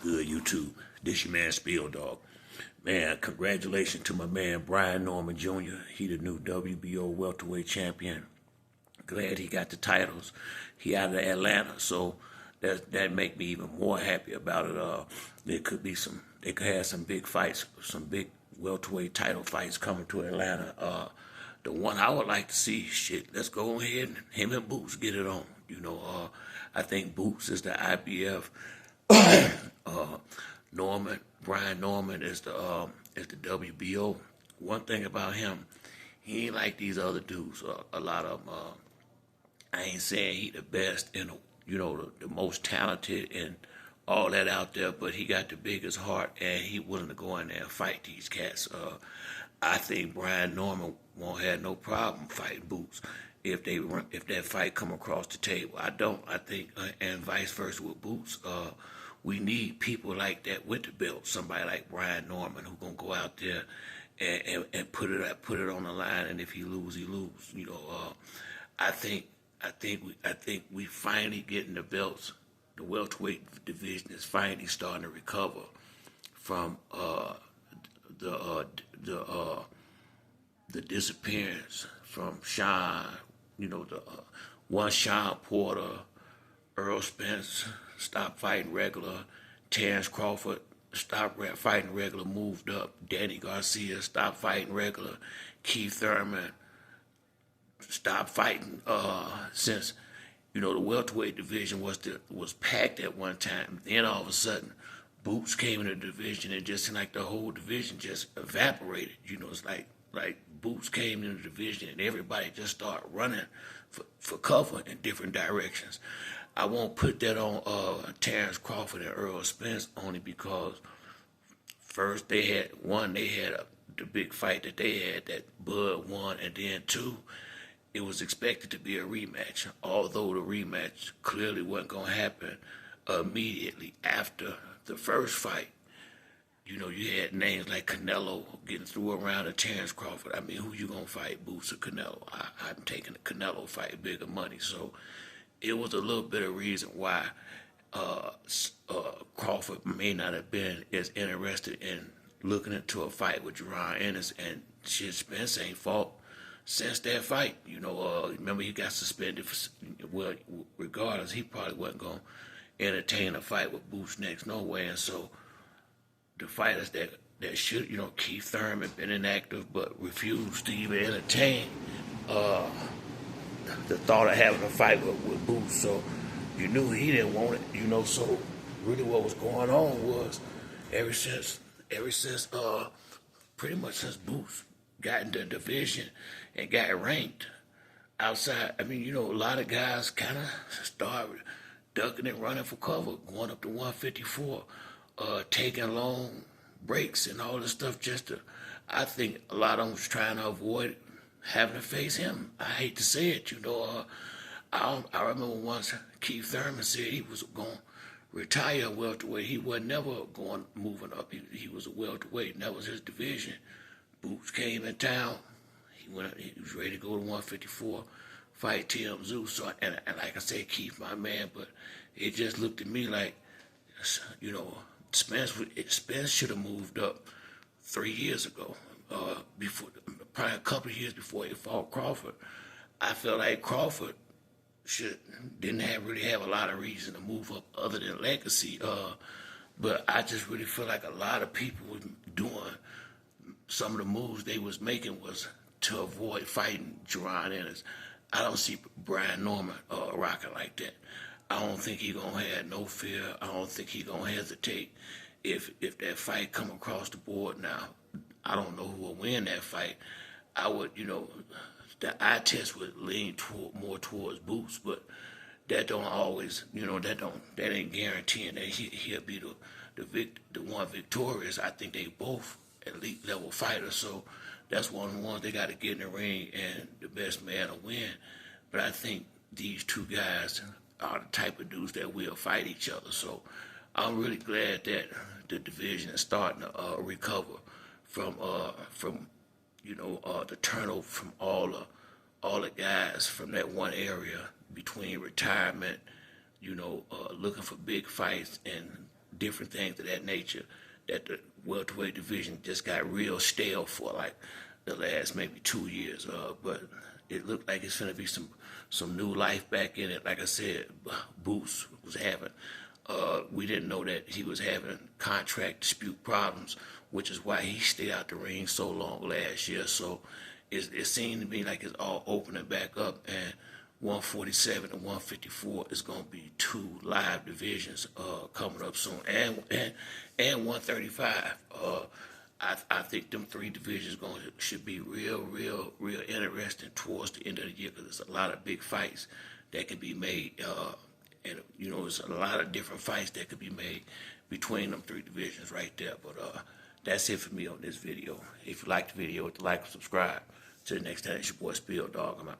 good, YouTube? This your man Spiel Dog. Man, congratulations to my man Brian Norman Jr. He the new WBO welterweight champion. Glad he got the titles. He out of Atlanta, so that make me even more happy about it. They could have some big fights, some big welterweight title fights coming to Atlanta. The one I would like to see, let's go ahead and him and Boots get it on. I think Boots is the IBF. Brian Norman is the WBO. One thing about him, he ain't like these other dudes. A lot of them. I ain't saying he the best and the most talented and all that out there, but he got the biggest heart and he willing to go in there and fight these cats. I think Brian Norman won't have no problem fighting Boots if that fight come across the table. I don't. I think and vice versa with Boots. We need people like that with the belt. Somebody like Brian Norman who gonna go out there and put it on the line. And if he lose, he lose. I think we finally getting the belts. The welterweight division is finally starting to recover from the disappearance from Sean. One Sean Porter, Errol Spence stopped fighting regular. Terence Crawford stopped fighting regular, moved up. Danny Garcia stopped fighting regular. Keith Thurman stopped fighting since the welterweight division was packed at one time. Then all of a sudden, Boots came in the division and just seemed like the whole division just evaporated. It's like Boots came in the division and everybody just started running for cover in different directions. I won't put that on Terence Crawford and Errol Spence only because first they had the big fight that they had that Bud won, and then two, it was expected to be a rematch, although the rematch clearly wasn't going to happen immediately after the first fight. You had names like Canelo getting through around to Terence Crawford. I mean, who you going to fight, Boots or Canelo? I'm taking the Canelo fight, bigger money. So it was a little bit of reason why Crawford may not have been as interested in looking into a fight with JIners, and Spence ain't fought since that fight. Remember he got suspended regardless, he probably wasn't going to entertain a fight with Boots next, no way. And so the fighters that should, Keith Thurman been inactive but refused to even entertain the thought of having a fight with Boots. So you knew he didn't want it, so really what was going on was ever since pretty much since Boots got in the division and got ranked outside, a lot of guys kind of started ducking and running for cover, going up to 154, taking long breaks and all this stuff I think a lot of them was trying to avoid having to face him. I hate to say it, I remember once Keith Thurman said he was going to retire welterweight. He was never moving up. He was a welterweight, and that was his division. Boots came in town. He was ready to go to 154, fight Tim Zeus. So, and like I said, Keith, my man, but it just looked at me like, Spence should have moved up 3 years ago, probably a couple of years before he fought Crawford. I felt like Crawford didn't really have a lot of reason to move up other than legacy. But I just really feel like a lot of people were doing some of the moves they was making was to avoid fighting JIners. I don't see Brian Norman rocking like that. I don't think he gonna have no fear. I don't think he gonna hesitate if that fight come across the board. Now, I don't know who will win that fight. I would, the eye test would lean more towards Boots, but that don't always, that ain't guaranteeing that he'll be the one victorious. I think they both elite level fighters, so that's one of the ones they got to get in the ring and the best man will win. But I think these two guys are the type of dudes that will fight each other. So I'm really glad that the division is starting to recover from the turnover from all the guys from that one area between retirement, looking for big fights and different things of that nature. That the welterweight division just got real stale for like the last maybe 2 years. But it looked like it's gonna be some new life back in it. Like I said, Boots was having. We didn't know that he was having contract dispute problems, which is why he stayed out the ring so long last year. So it seemed to me like it's all opening back up, and 147 and 154 is going to be 2 live divisions coming up soon, and 135. I think them 3 divisions should be real interesting towards the end of the year, because there's a lot of big fights that can be made, and there's a lot of different fights that could be made between them 3 divisions right there. But that's it for me on this video. If you like the video, hit the like and subscribe. Till the next time, it's your boy Spill Dog. I'm out.